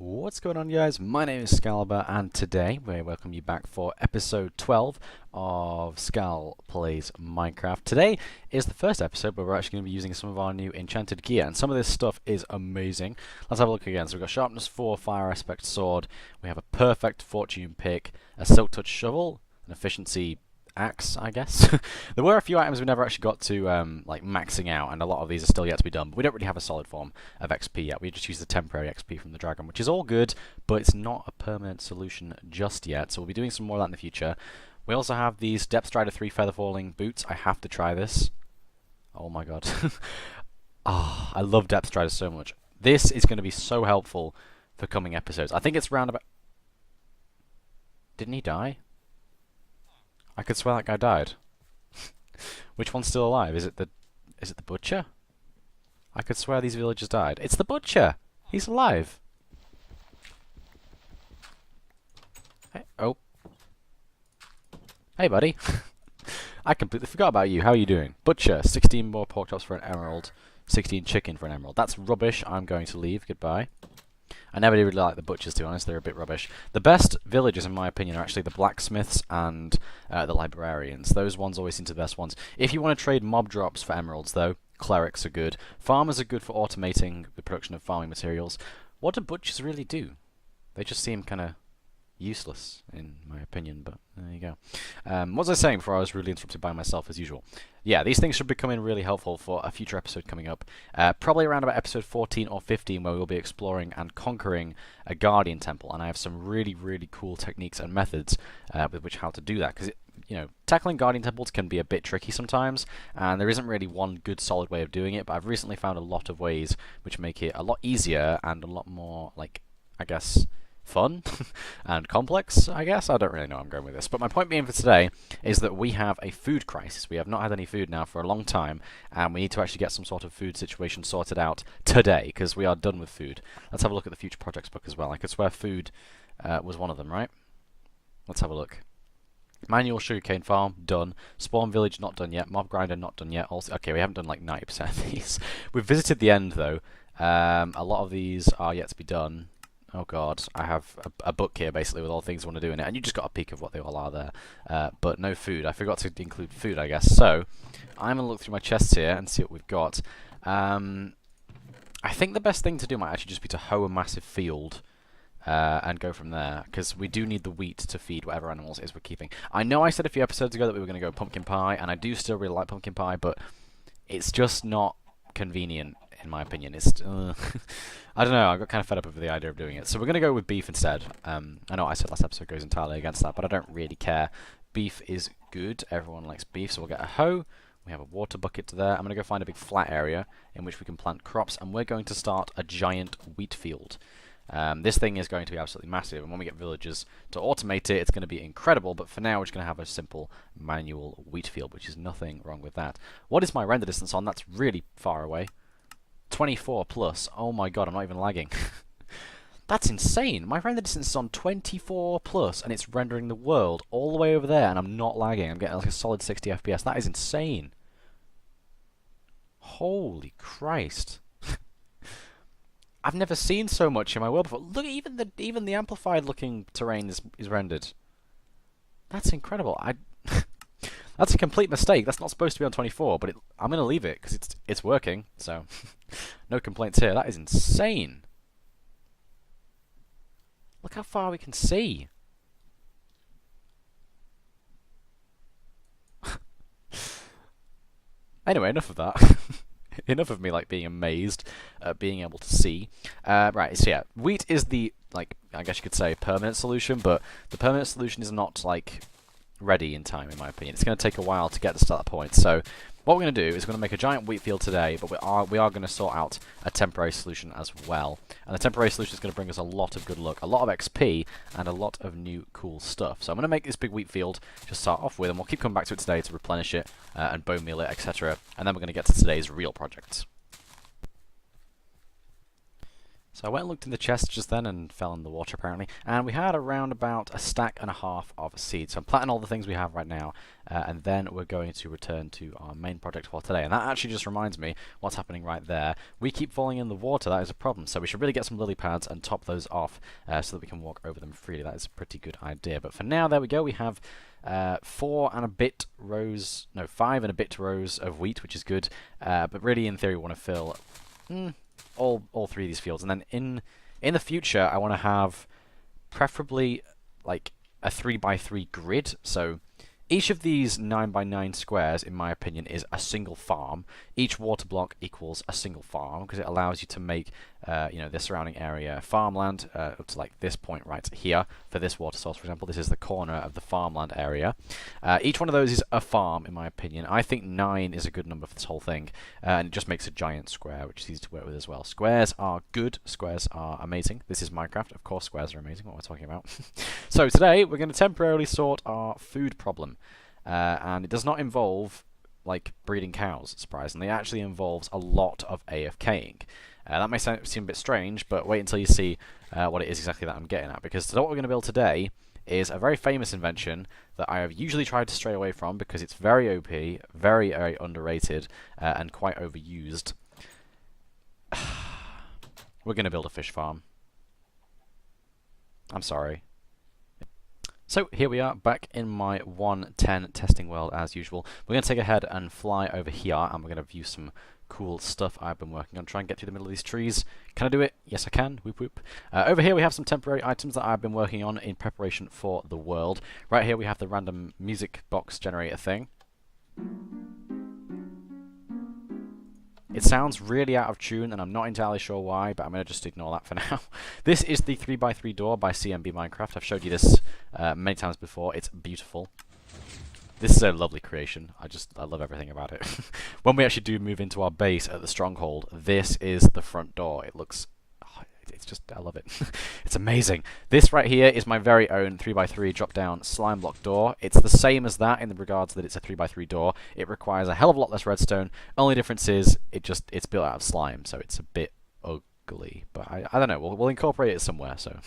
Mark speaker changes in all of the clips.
Speaker 1: What's going on, guys? My name is Skal, and today we welcome you back for episode 12 of Skal Plays Minecraft. Today is the first episode where we're actually going to be using some of our new enchanted gear, and some of this stuff is amazing. Let's have a look again. So we've got Sharpness 4, Fire Aspect Sword, we have a Perfect Fortune Pick, a Silk Touch Shovel, an Efficiency Axe, I guess. There were a few items we never actually got to like maxing out, and a lot of these are still yet to be done, but we don't really have a solid form of XP yet. We just use the temporary XP from the dragon, which is all good, but it's not a permanent solution just yet, so we'll be doing some more of that in the future. We also have these Depth Strider 3 Feather Falling boots. I have to try this. Oh my god. Ah, I love Depth Strider so much. This is going to be so helpful for coming episodes. I think it's round about... Didn't he die? I could swear that guy died. Which one's still alive? Is it the butcher? I could swear these villagers died. It's the butcher! He's alive! Hey, oh. Hey, buddy. I completely forgot about you. How are you doing? Butcher, 16 more pork chops for an emerald. 16 chicken for an emerald. That's rubbish. I'm going to leave. Goodbye. I never did really like the butchers, to be honest. They're a bit rubbish. The best villagers, in my opinion, are actually the blacksmiths and the librarians. Those ones always seem to be the best ones. If you want to trade mob drops for emeralds, though, clerics are good. Farmers are good for automating the production of farming materials. What do butchers really do? They just seem kind of useless, in my opinion, but there you go. What was I saying before I was really interrupted by myself, as usual? Yeah, these things should be coming really helpful for a future episode coming up. Probably around about episode 14 or 15, where we'll be exploring and conquering a Guardian Temple, and I have some really, really cool techniques and methods with which how to do that, because you know, tackling Guardian Temples can be a bit tricky sometimes, and there isn't really one good solid way of doing it, but I've recently found a lot of ways which make it a lot easier and a lot more, like, I guess, fun and complex, I guess. I don't really know where I'm going with this. But my point being for today is that we have a food crisis. We have not had any food now for a long time, and we need to actually get some sort of food situation sorted out today, because we are done with food. Let's have a look at the future projects book as well. I could swear food was one of them, right? Let's have a look. Manual sugarcane farm, done. Spawn village, not done yet. Mob grinder, not done yet. Also, okay, we haven't done like 90% of these. We've visited the end, though. A lot of these are yet to be done. Oh god, I have a book here basically with all the things I want to do in it, and you just got a peek of what they all are there. But no food. I forgot to include food, I guess. So, I'm going to look through my chests here and see what we've got. I think the best thing to do might actually just be to hoe a massive field and go from there, because we do need the wheat to feed whatever animals it is we're keeping. I know I said a few episodes ago that we were going to go pumpkin pie, and I do still really like pumpkin pie, but it's just not convenient, in my opinion. It's I don't know, I got kind of fed up with the idea of doing it. So we're going to go with beef instead. I know what I said last episode goes entirely against that, but I don't really care. Beef is good. Everyone likes beef, so we'll get a hoe. We have a water bucket there. I'm going to go find a big flat area in which we can plant crops, and we're going to start a giant wheat field. This thing is going to be absolutely massive, and when we get villagers to automate it, it's going to be incredible, but for now we're just going to have a simple manual wheat field, which is nothing wrong with that. What is my render distance on? That's really far away. 24 plus. Oh my god, I'm not even lagging. That's insane. My render distance is on 24 plus, and it's rendering the world all the way over there, and I'm not lagging. I'm getting like a solid 60 FPS. That is insane. Holy Christ. I've never seen so much in my world before. Look, even the amplified looking terrain is rendered. That's incredible. That's a complete mistake. That's not supposed to be on 24, but I'm going to leave it because it's working. So no complaints here. That is insane. Look how far we can see. Anyway, enough of that. Enough of me like being amazed at being able to see. Right, so yeah, wheat is the, like, I guess you could say permanent solution, but the permanent solution is not like ready in time, in my opinion. It's going to take a while to get to that point. So what we're going to do is we're going to make a giant wheat field today, but we are going to sort out a temporary solution as well. And the temporary solution is going to bring us a lot of good luck, a lot of XP, and a lot of new cool stuff. So I'm going to make this big wheat field to start off with, and we'll keep coming back to it today to replenish it and bone meal it, etc. And then we're going to get to today's real project. So I went and looked in the chest just then and fell in the water apparently, and we had around about a stack and a half of seeds. So I'm planting all the things we have right now, and then we're going to return to our main project for today. And that actually just reminds me what's happening right there. We keep falling in the water, that is a problem. So we should really get some lily pads and top those off so that we can walk over them freely. That is a pretty good idea. But for now, there we go. We have 5 and a bit rows of wheat, which is good. But really, in theory, we want to fill all 3 of these fields, and then in the future I want to have preferably like a 3x3 grid. So each of these 9x9 squares, in my opinion, is a single farm. Each water block equals a single farm because it allows you to make the surrounding area farmland up to like this point right here for this water source, for example. This is the corner of the farmland area. Each one of those is a farm, in my opinion. I think 9 is a good number for this whole thing, and it just makes a giant square, which is easy to work with as well. Squares are good. Squares are amazing. This is Minecraft. Of course, squares are amazing. What we're talking about. So today we're going to temporarily sort our food problem, and it does not involve like breeding cows, surprisingly. It actually involves a lot of AFKing. That may seem a bit strange, but wait until you see what it is exactly that I'm getting at. Because what we're going to build today is a very famous invention that I have usually tried to stray away from because it's very OP, very, very underrated, and quite overused. We're going to build a fish farm. I'm sorry. So here we are back in my 1.10 testing world as usual. We're going to take ahead and fly over here, and we're going to view some cool stuff I've been working on. Try and get through the middle of these trees. Can I do it? Yes, I can. Whoop whoop. Over here we have some temporary items that I've been working on in preparation for the world. Right here we have the random music box generator thing. It sounds really out of tune, and I'm not entirely sure why, but I'm going to just ignore that for now. This is the 3x3 door by CMB Minecraft. I've showed you this many times before. It's beautiful. This is a lovely creation. I love everything about it. When we actually do move into our base at the stronghold, this is the front door. It looks... it's just... I love it. It's amazing. This right here is my very own 3x3 drop-down slime block door. It's the same as that in the regards that it's a 3x3 door. It requires a hell of a lot less redstone. Only difference is it's built out of slime, so it's a bit ugly. But I don't know. We'll incorporate it somewhere. So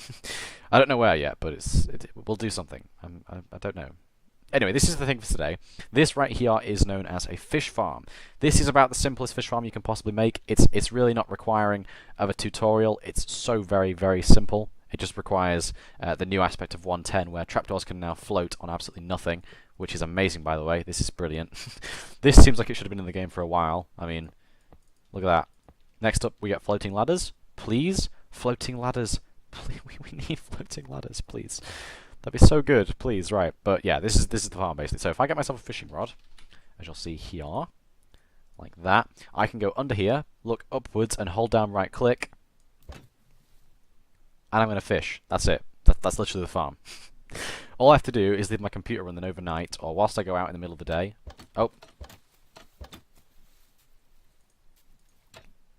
Speaker 1: I don't know where yet, but we'll do something. I don't know. Anyway, this is the thing for today. This right here is known as a fish farm. This is about the simplest fish farm you can possibly make. It's really not requiring of a tutorial. It's so very, very simple. It just requires the new aspect of 1.10 where trapdoors can now float on absolutely nothing, which is amazing, by the way. This is brilliant. This seems like it should have been in the game for a while. I mean, look at that. Next up, we get floating ladders. Please, floating ladders. Please, we need floating ladders, please. That'd be so good, please, right. But yeah, this is the farm, basically. So if I get myself a fishing rod, as you'll see here, like that, I can go under here, look upwards, and hold down right-click, and I'm going to fish. That's it. That's literally the farm. All I have to do is leave my computer running overnight, or whilst I go out in the middle of the day. Oh.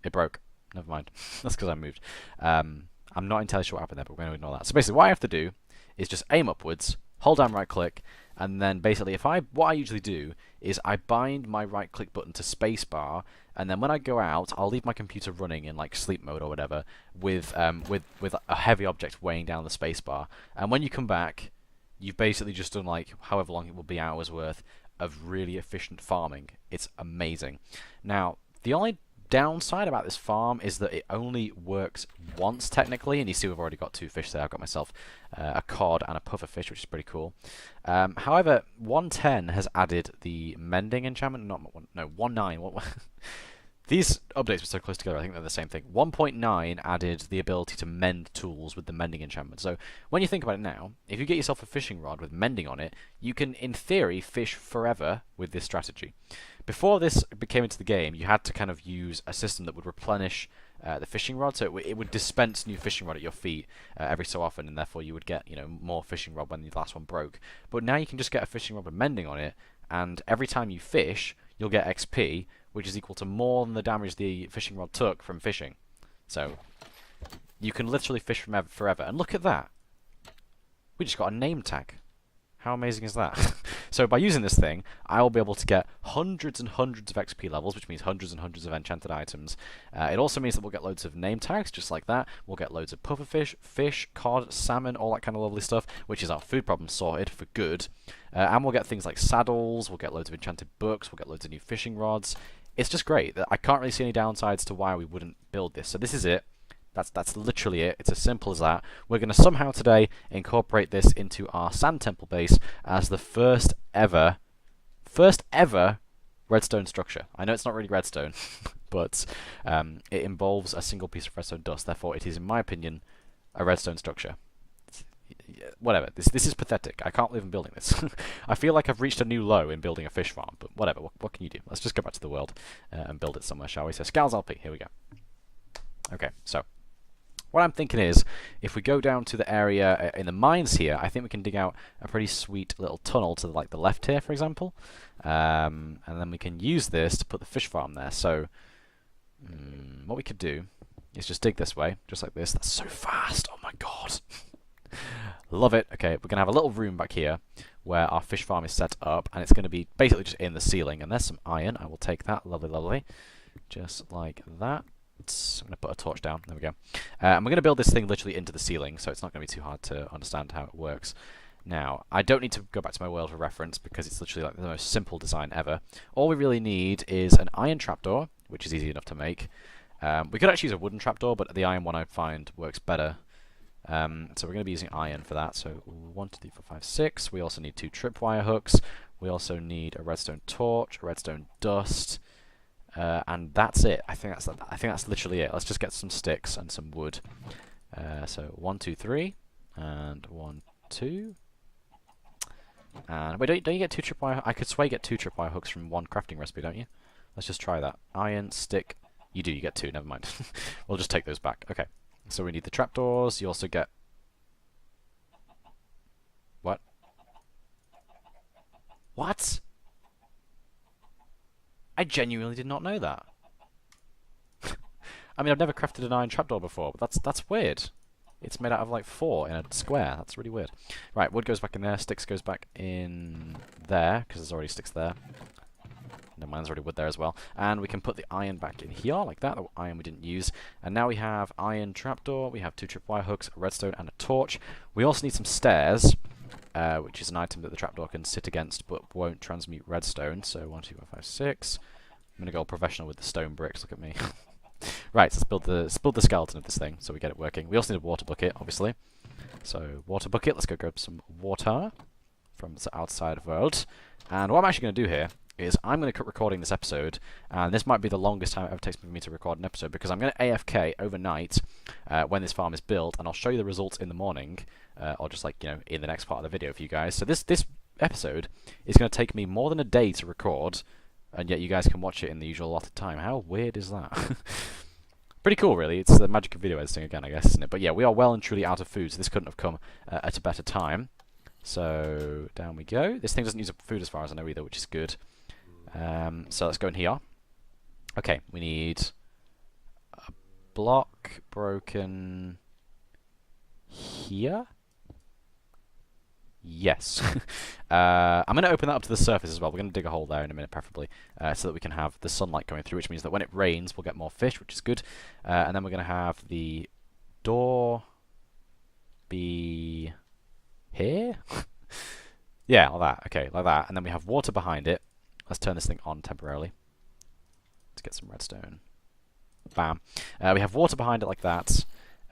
Speaker 1: It broke. Never mind. That's because I moved. I'm not entirely sure what happened there, but we're going to ignore that. So basically, what I have to do is just aim upwards, hold down right click, and then basically what I usually do is I bind my right click button to spacebar, and then when I go out, I'll leave my computer running in like sleep mode or whatever with a heavy object weighing down the spacebar. And when you come back, you've basically just done like however long it will be hours worth of really efficient farming. It's amazing. Now, the only downside about this farm is that it only works once technically, and you see we've already got 2 fish there. I've got myself a cod and a puffer fish, which is pretty cool. However, 1.10 has added the mending enchantment. No, 1.9. These updates were so close together, I think they're the same thing. 1.9 added the ability to mend tools with the mending enchantment. So when you think about it now, if you get yourself a fishing rod with mending on it, you can, in theory, fish forever with this strategy. Before this came into the game, you had to kind of use a system that would replenish the fishing rod, so it would dispense new fishing rod at your feet every so often, and therefore you would get more fishing rod when the last one broke. But now you can just get a fishing rod with mending on it, and every time you fish, you'll get XP, which is equal to more than the damage the fishing rod took from fishing. So you can literally fish forever. And look at that. We just got a name tag. How amazing is that? So by using this thing, I will be able to get hundreds and hundreds of XP levels, which means hundreds and hundreds of enchanted items. It also means that we'll get loads of name tags, just like that. We'll get loads of pufferfish, fish, cod, salmon, all that kind of lovely stuff, which is our food problem sorted for good. And we'll get things like saddles, we'll get loads of enchanted books, we'll get loads of new fishing rods. It's just great. I can't really see any downsides to why we wouldn't build this. So this is it. That's literally it. It's as simple as that. We're going to somehow today incorporate this into our sand temple base as the first ever redstone structure. I know it's not really redstone, but it involves a single piece of redstone dust. Therefore, it is, in my opinion, a redstone structure. Whatever. This is pathetic. I can't believe I'm building this. I feel like I've reached a new low in building a fish farm, but whatever. What can you do? Let's just go back to the world and build it somewhere, shall we? So, Skal's LP. Here we go. Okay, so what I'm thinking is, if we go down to the area in the mines here, I think we can dig out a pretty sweet little tunnel to like the left here, for example, and then we can use this to put the fish farm there. So what we could do is just dig this way, just like this. That's so fast! Oh my god, love it. Okay, we're gonna have a little room back here where our fish farm is set up, and it's going to be basically just in the ceiling. And there's some iron. I will take that. Lovely, lovely. Just like that. I'm going to put a torch down. There we go. And we're going to build this thing literally into the ceiling, so it's not going to be too hard to understand how it works. Now, I don't need to go back to my world for reference because it's literally like the most simple design ever. All we really need is an iron trapdoor, which is easy enough to make. We could actually use a wooden trapdoor, but the iron one I find works better. So we're going to be using iron for that. So 1, 2, 3, 4, 5, 6. We also need 2 tripwire hooks. We also need a redstone torch, a redstone dust. And that's it. I think that's literally it. Let's just get some sticks and some wood. So 1, 2, 3, and 1, 2. And wait, don't you get 2 tripwire? I could swear you get 2 tripwire hooks from 1 crafting recipe, don't you? Let's just try that. Iron, stick. You do. You get 2. Never mind. We'll just take those back. Okay. So we need the trapdoors. You also get what? What? I genuinely did not know that. I mean, I've never crafted an iron trapdoor before, but that's weird. It's made out of like 4 in a square. That's really weird. Right, wood goes back in there. Sticks goes back in there because there's already sticks there. No, mine's already wood there as well. And we can put the iron back in here like that. The iron we didn't use. And now we have iron trapdoor. We have 2 tripwire hooks, a redstone, and a torch. We also need some stairs. Which is an item that the trapdoor can sit against but won't transmute redstone. So 1, 2, 5, 6. I'm going to go all professional with the stone bricks, look at me. Right, so let's build the skeleton of this thing so we get it working. We also need a water bucket, obviously. So water bucket, let's go grab some water from the outside world. And what I'm actually going to do here is I'm going to keep recording this episode, and this might be the longest time it ever takes for me to record an episode because I'm going to AFK overnight when this farm is built, and I'll show you the results in the morning, or just like, you know, in the next part of the video for you guys. So this episode is going to take me more than a day to record, and yet you guys can watch it in the usual allotted time. How weird is that? Pretty cool, really. It's the magic of video editing again, I guess, isn't it? But yeah, we are well and truly out of food, so this couldn't have come at a better time. So down we go. This thing doesn't use up food as far as I know either, which is good. So let's go in here. Okay, we need a block broken here. Yes. I'm going to open that up to the surface as well. We're going to dig a hole there in a minute, preferably, so that we can have the sunlight going through, which means that when it rains, we'll get more fish, which is good. And then we're going to have the door be here. Yeah, like that. Okay, like that. And then we have water behind it. Let's turn this thing on temporarily. Let's get some redstone. Bam. We have water behind it like that.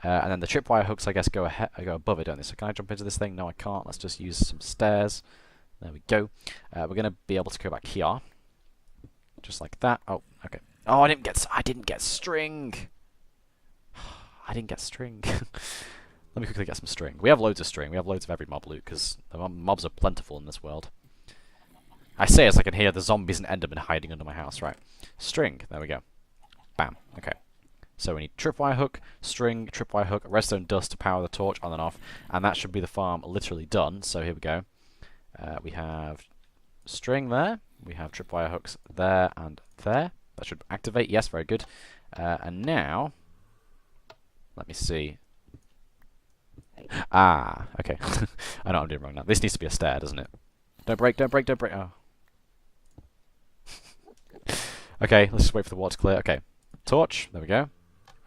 Speaker 1: And then the tripwire hooks, I guess, go above it, don't they? So can I jump into this thing? No, I can't. Let's just use some stairs. There we go. We're going to be able to go back here. Just like that. Oh, okay. Oh, I didn't get string. I didn't get string. Let me quickly get some string. We have loads of string. We have loads of every mob loot, because the mobs are plentiful in this world. I say as I can hear the zombies and endermen hiding under my house. Right. String. There we go. Bam. Okay. So we need tripwire hook, string, tripwire hook, redstone dust to power the torch on and off, and that should be the farm literally done. So here we go. We have string there. We have tripwire hooks there and there. That should activate. Yes, very good. And now, let me see. Ah, okay. I know what I'm doing wrong now. This needs to be a stair, doesn't it? Don't break, don't break, don't break. Oh. Okay, let's just wait for the water to clear. Okay, torch. There we go.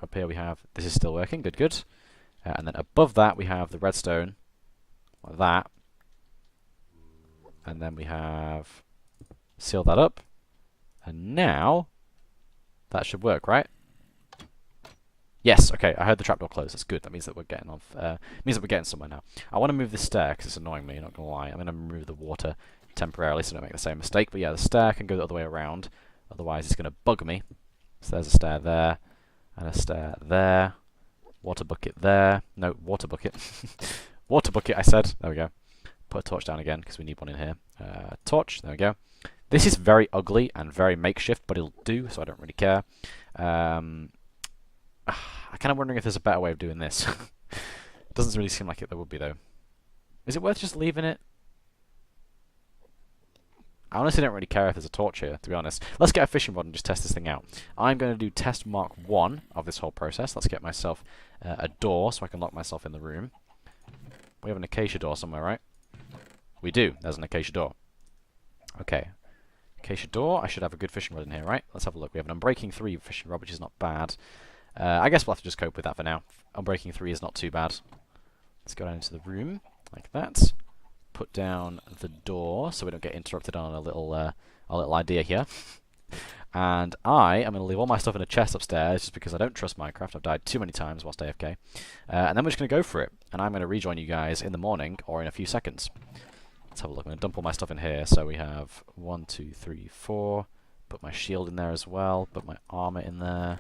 Speaker 1: Up here we have... This is still working. Good, good. And then above that we have the redstone. Like that. And then we have... Seal that up. And now... That should work, right? Yes, okay, I heard the trapdoor close. That's good. That means that we're getting off. Means that we're getting somewhere now. I want to move this stair because it's annoying me, not going to lie. I'm going to remove the water temporarily so I don't make the same mistake. But yeah, the stair can go the other way around. Otherwise, it's going to bug me. So there's a stair there. And a stair there. Water bucket there. No, water bucket. Water bucket, I said. There we go. Put a torch down again because we need one in here. Torch. There we go. This is very ugly and very makeshift, but it'll do, so I don't really care. I'm kind of wondering if there's a better way of doing this. It doesn't really seem like it there would be, though. Is it worth just leaving it? I honestly don't really care if there's a torch here, to be honest. Let's get a fishing rod and just test this thing out. I'm going to do test mark 1 of this whole process. Let's get myself a door so I can lock myself in the room. We have an acacia door somewhere, right? We do. There's an acacia door. Okay. Acacia door. I should have a good fishing rod in here, right? Let's have a look. We have an Unbreaking 3 fishing rod, which is not bad. I guess we'll have to just cope with that for now. Unbreaking 3 is not too bad. Let's go down into the room, like that. Put down the door so we don't get interrupted on our little idea here. And I am going to leave all my stuff in a chest upstairs just because I don't trust Minecraft. I've died too many times whilst AFK. And then we're just going to go for it. And I'm going to rejoin you guys in the morning or in a few seconds. Let's have a look. I'm going to dump all my stuff in here. So we have 1, 2, 3, 4. Put my shield in there as well. Put my armor in there.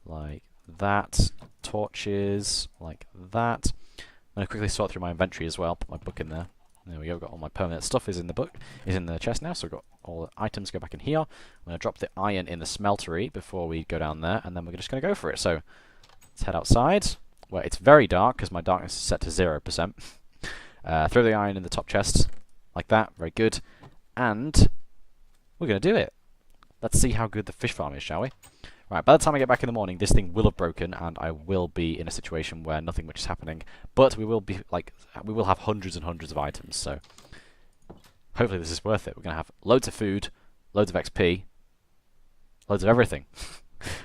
Speaker 1: Like that. Torches. Like that. I'm going to quickly sort through my inventory as well. Put my book in there. There we go. Got all my permanent stuff is in the book. Is in the chest now. So we've got all the items go back in here. I'm going to drop the iron in the smeltery before we go down there. And then we're just going to go for it. So let's head outside where it's very dark because my darkness is set to 0%. Throw the iron in the top chest. Like that. Very good. And we're going to do it. Let's see how good the fish farm is, shall we? Right, by the time I get back in the morning, this thing will have broken, and I will be in a situation where nothing much is happening. But we will be we will have hundreds and hundreds of items. So hopefully this is worth it. We're gonna have loads of food, loads of XP, loads of everything.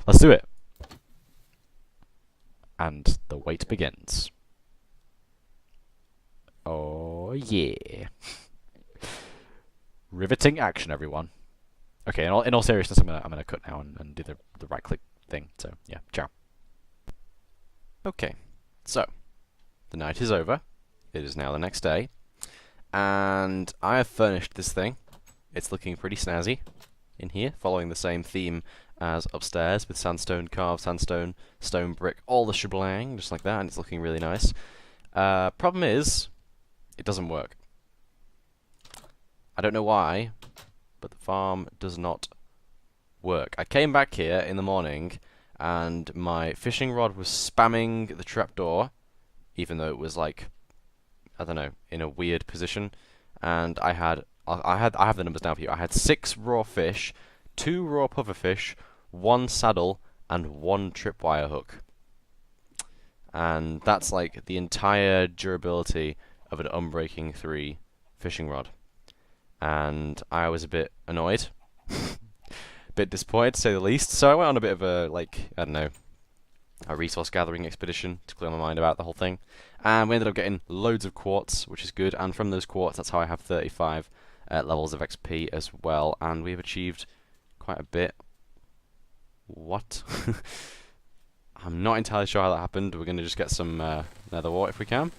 Speaker 1: Let's do it. And the wait begins. Oh yeah! Riveting action, everyone. Okay, in all seriousness, I'm gonna cut now and do the right click thing. So yeah, ciao. Okay, so the night is over. It is now the next day, and I have furnished this thing. It's looking pretty snazzy in here, following the same theme as upstairs with sandstone, carved sandstone, stone brick, all the shebang, just like that, and it's looking really nice. Problem is, it doesn't work. I don't know why, but the farm does not work. I came back here in the morning and my fishing rod was spamming the trapdoor, even though it was like, I don't know, in a weird position. And I have the numbers down for you. I had 6 raw fish, 2 raw pufferfish, 1 saddle, and 1 tripwire hook. And that's like the entire durability of an Unbreaking 3 fishing rod. And I was a bit annoyed, a bit disappointed to say the least. So I went on a bit of a, I don't know, a resource gathering expedition to clear my mind about the whole thing. And we ended up getting loads of quartz, which is good. And from those quartz, that's how I have 35 levels of XP as well. And we've achieved quite a bit. What? I'm not entirely sure how that happened. We're going to just get some nether wart if we can.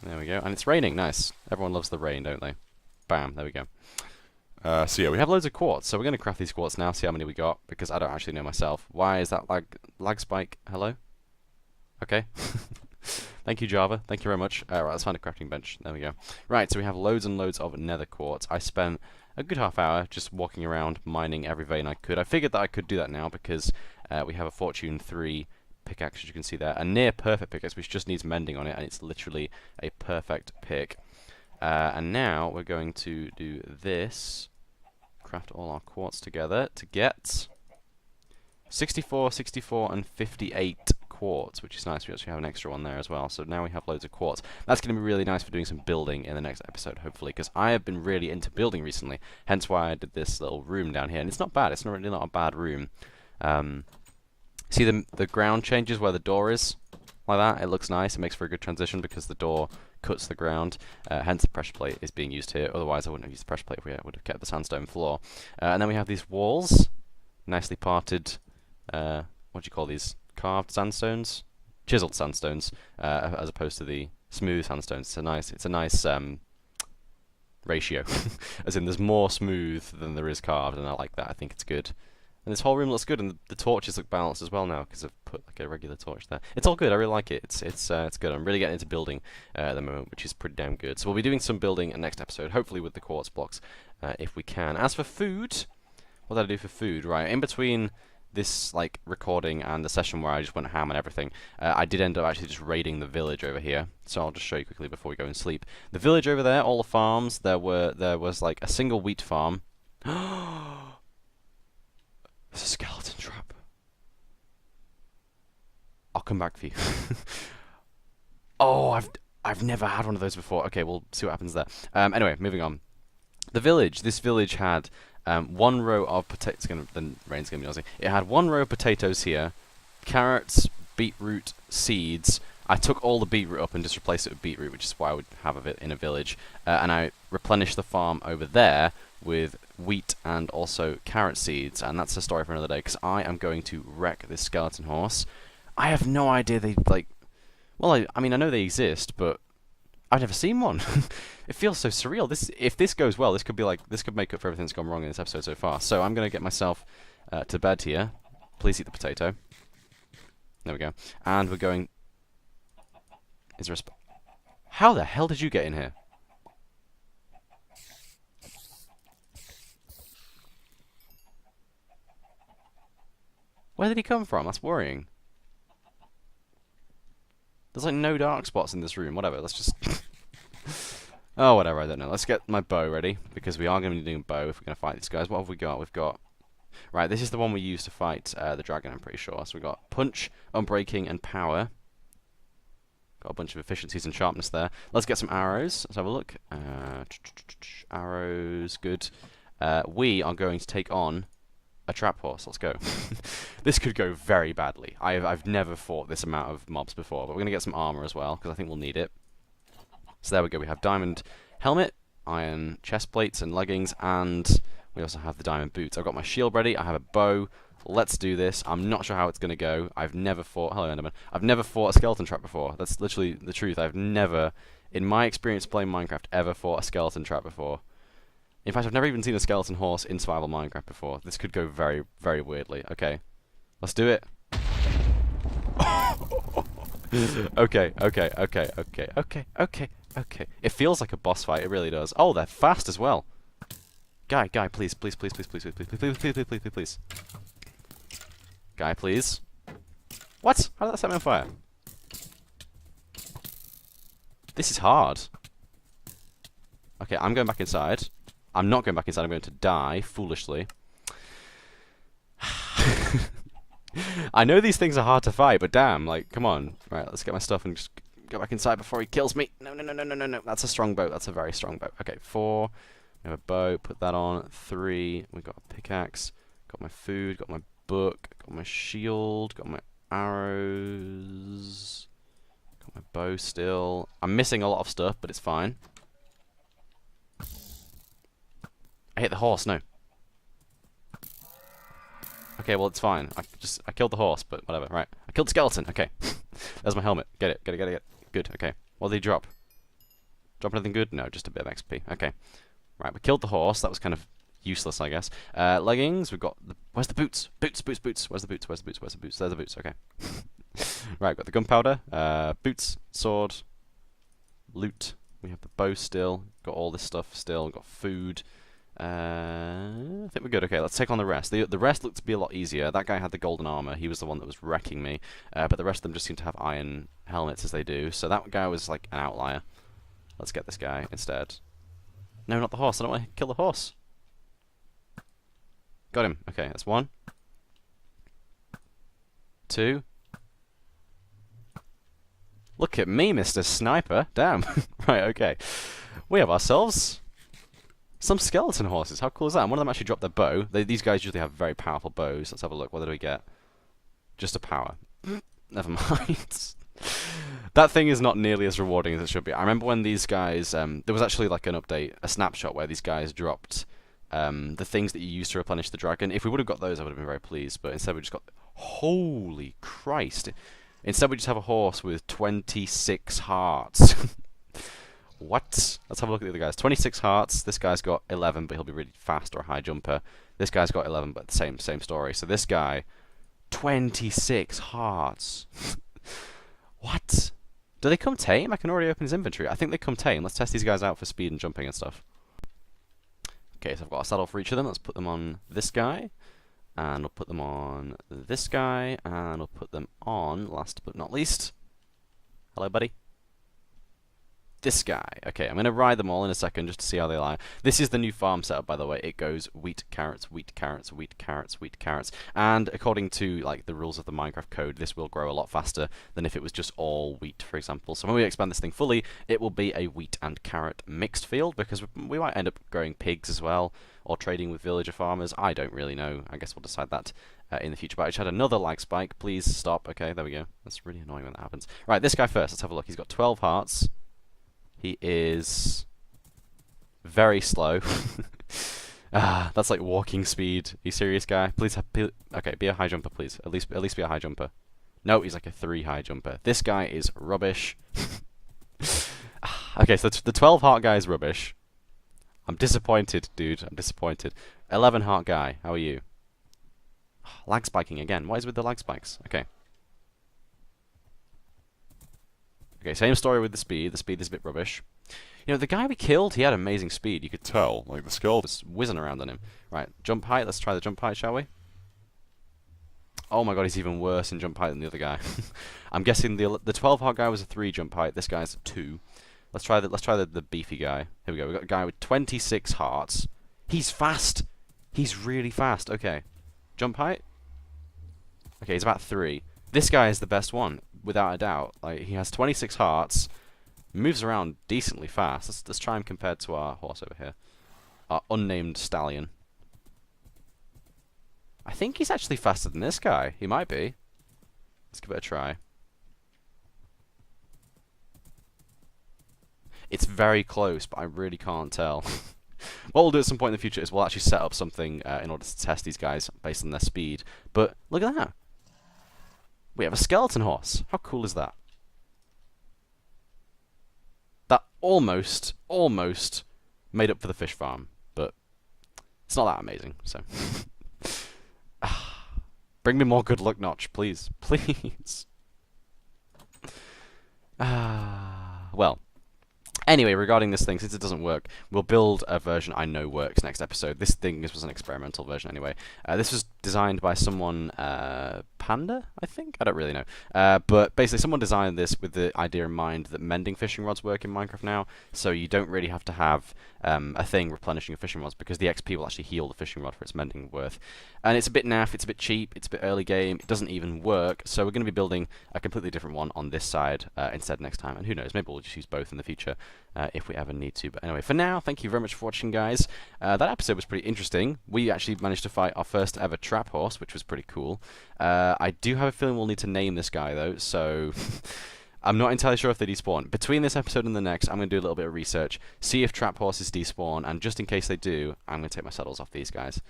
Speaker 1: There we go. And it's raining. Nice. Everyone loves the rain, don't they? Bam. There we go. So yeah, we have loads of quartz. So we're going to craft these quartz now, see how many we got, because I don't actually know myself. Why is that lag spike? Hello? Okay. Thank you, Java. Thank you very much. Right, let's find a crafting bench. There we go. Right, so we have loads and loads of nether quartz. I spent a good half hour just walking around mining every vein I could. I figured that I could do that now because we have a Fortune 3 pickaxe, as you can see there, a near perfect pickaxe which just needs mending on it, and it's literally a perfect pick. And now we're going to do this, craft all our quartz together to get 64, 64, and 58
Speaker 2: quartz, which is nice. We actually have an extra one there as well. So now we have loads of quartz. That's going to be really nice for doing some building in the next episode, hopefully, because I have been really into building recently. Hence why I did this little room down here, and it's not bad. It's really not a bad room. See the ground changes where the door is, like that. It looks nice. It makes for a good transition because the door cuts the ground. Hence the pressure plate is being used here. Otherwise, I wouldn't have used the pressure plate if we would have kept the sandstone floor. And then we have these walls, nicely parted. What do you call these? Carved sandstones, chiseled sandstones, as opposed to the smooth sandstones. It's a nice ratio, as in there's more smooth than there is carved, and I like that. I think it's good. And this whole room looks good, and the torches look balanced as well now because I've put like a regular torch there. It's all good. I really like it. It's good. I'm really getting into building at the moment, which is pretty damn good. So we'll be doing some building in next episode, hopefully with the quartz blocks, if we can. As for food, what did I do for food? Right, in between this like recording and the session where I just went ham and everything, I did end up actually just raiding the village over here. So I'll just show you quickly before we go and sleep. The village over there, all the farms. There was like a single wheat farm. There's a skeleton trap. I'll come back for you. Oh, I've never had one of those before. Okay, we'll see what happens there. Anyway, moving on. The village. This village had one row of potatoes. The rain's gonna be noisy. It had one row of potatoes here, carrots, beetroot, seeds. I took all the beetroot up and just replaced it with beetroot, which is why I would have it in a village. And I replenished the farm over there with wheat and also carrot seeds, and that's a story for another day, because I am going to wreck this skeleton horse. I have no idea they, like... Well, I mean, I know they exist, but I've never seen one. It feels so surreal. If this goes well, this could make up for everything that's gone wrong in this episode so far. So I'm going to get myself to bed here. Please eat the potato. There we go. And we're going... Is there a How the hell did you get in here? Where did he come from? That's worrying. There's like no dark spots in this room. Whatever, let's just... Oh, whatever, I don't know. Let's get my bow ready, because we are going to be doing a bow if we're going to fight these guys. What have we got? We've got... Right, this is the one we used to fight the dragon, I'm pretty sure. So we've got punch, unbreaking, and power. Got a bunch of efficiencies and sharpness there. Let's get some arrows. Let's have a look. Arrows, good. We are going to take on a trap horse. Let's go. This could go very badly. I've never fought this amount of mobs before, but we're going to get some armor as well, because I think we'll need it. So there we go. We have diamond helmet, iron chest plates and leggings, and we also have the diamond boots. I've got my shield ready. I have a bow. Let's do this. I'm not sure how it's going to go. I've never fought... Hello, Enderman. I've never fought a skeleton trap before. That's literally the truth. I've never, in my experience playing Minecraft, ever fought a skeleton trap before. In fact, I've never even seen a skeleton horse in survival Minecraft before. This could go very, very weirdly. Okay. Let's do it. Okay. It feels like a boss fight. It really does. Oh, they're fast as well. Guy, please. Guy, please. What? How did that set me on fire? This is hard. Okay, I'm going back inside. I'm not going back inside. I'm going to die foolishly. I know these things are hard to fight, but damn, like, come on. Right, let's get my stuff and just go back inside before he kills me. No. That's a strong bow. That's a very strong bow. Okay, 4. We have a bow. Put that on. 3. We got a pickaxe. Got my food. Got my book. Got my shield. Got my arrows. Got my bow still. I'm missing a lot of stuff, but it's fine. I hit the horse. No. Okay, well, it's fine. I killed the horse, but whatever. Right. I killed the skeleton. Okay. There's my helmet. Get it. Good. Okay. What did he drop? Drop anything good? No, just a bit of XP. Okay. Right, we killed the horse. That was kind of useless, I guess. Leggings. We've got the... Where's the boots? Boots. Where's the boots? There's the boots. Okay. Right, got the gunpowder. Boots. Sword. Loot. We have the bow still. Got all this stuff still. Got food. I think we're good. Okay, let's take on the rest. The rest looked to be a lot easier. That guy had the golden armor. He was the one that was wrecking me. But the rest of them just seem to have iron helmets as they do. So that guy was like an outlier. Let's get this guy instead. No, not the horse. I don't want to kill the horse. Got him. Okay, that's 1. 2. Look at me, Mr. Sniper. Damn. Right, okay. We have ourselves some skeleton horses. How cool is that? And one of them actually dropped their bow. These guys usually have very powerful bows. Let's have a look. What did we get? Just a power. Never mind. That thing is not nearly as rewarding as it should be. I remember when these guys, there was actually like an update, a snapshot where these guys dropped the things that you use to replenish the dragon. If we would have got those, I would have been very pleased. But instead we just got, holy Christ! Instead we just have a horse with 26 hearts. What? Let's have a look at the other guys. 26 hearts. This guy's got 11, but he'll be really fast or a high jumper. This guy's got 11, but same story. So this guy, 26 hearts. What? Do they come tame? I can already open his inventory. I think they come tame. Let's test these guys out for speed and jumping and stuff. Okay, so I've got a saddle for each of them. Let's put them on this guy. And I'll put them on this guy. And I'll put them on, last but not least. Hello, buddy. This guy. Okay, I'm going to ride them all in a second just to see how they lie. This is the new farm setup, by the way. It goes wheat, carrots, wheat, carrots, wheat, carrots, wheat, carrots. And according to like the rules of the Minecraft code, this will grow a lot faster than if it was just all wheat, for example. So when we expand this thing fully, it will be a wheat and carrot mixed field, because we might end up growing pigs as well, or trading with villager farmers. I don't really know. I guess we'll decide that in the future. But I just had another lag spike. Please stop. Okay, there we go. That's really annoying when that happens. Right, this guy first. Let's have a look. He's got 12 hearts. He is very slow. That's like walking speed. Are you serious, guy? Please, okay, be a high jumper, please. At least be a high jumper. No, he's like a 3 high jumper. This guy is rubbish. Okay, so the 12 heart guy is rubbish. I'm disappointed, dude. I'm disappointed. 11 heart guy, how are you? Lag spiking again. What is with the lag spikes? Okay. Okay, same story with the speed. The speed is a bit rubbish. You know, the guy we killed, he had amazing speed. You could tell. Like, the Skal was whizzing around on him. Right, jump height. Let's try the jump height, shall we? Oh my god, he's even worse in jump height than the other guy. I'm guessing the 12 heart guy was a 3 jump height. This guy's a 2. Let's try the beefy guy. Here we go. We've got a guy with 26 hearts. He's fast. He's really fast. Okay. Jump height? Okay, he's about 3. This guy is the best one, without a doubt. Like, he has 26 hearts, moves around decently fast. Let's try him compared to our horse over here. Our unnamed stallion. I think he's actually faster than this guy. He might be. Let's give it a try. It's very close, but I really can't tell. What we'll do at some point in the future is we'll actually set up something in order to test these guys based on their speed. But look at that. We have a skeleton horse. How cool is that? That almost made up for the fish farm, but it's not that amazing, so. Bring me more good luck, Notch, please. Please. Well. Anyway, regarding this thing, since it doesn't work, we'll build a version I know works next episode. This was an experimental version anyway. This was designed by someone, Panda, I think? I don't really know. But basically someone designed this with the idea in mind that mending fishing rods work in Minecraft now, so you don't really have to have a thing replenishing your fishing rods, because the XP will actually heal the fishing rod for its mending worth. And it's a bit naff, it's a bit cheap, it's a bit early game, it doesn't even work, so we're going to be building a completely different one on this side instead next time, and who knows, maybe we'll just use both in the future if we ever need to. But anyway, for now, thank you very much for watching, guys. That episode was pretty interesting. We actually managed to fight our first ever trap horse, which was pretty cool. I do have a feeling we'll need to name this guy, though, so I'm not entirely sure if they despawn. Between this episode and the next, I'm going to do a little bit of research, see if trap horses despawn, and just in case they do, I'm going to take my saddles off these guys,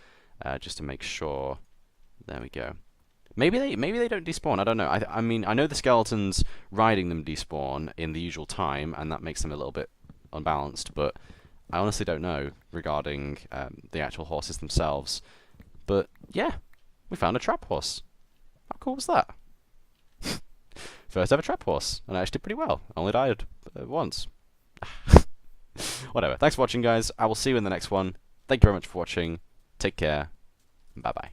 Speaker 2: just to make sure. There we go. Maybe they don't despawn. I don't know. I mean, I know the skeletons riding them despawn in the usual time, and that makes them a little bit unbalanced. But I honestly don't know regarding the actual horses themselves. But yeah, we found a trap horse. How cool was that? First ever trap horse, and I actually did pretty well. I only died once. Whatever. Thanks for watching, guys. I will see you in the next one. Thank you very much for watching. Take care. Bye bye.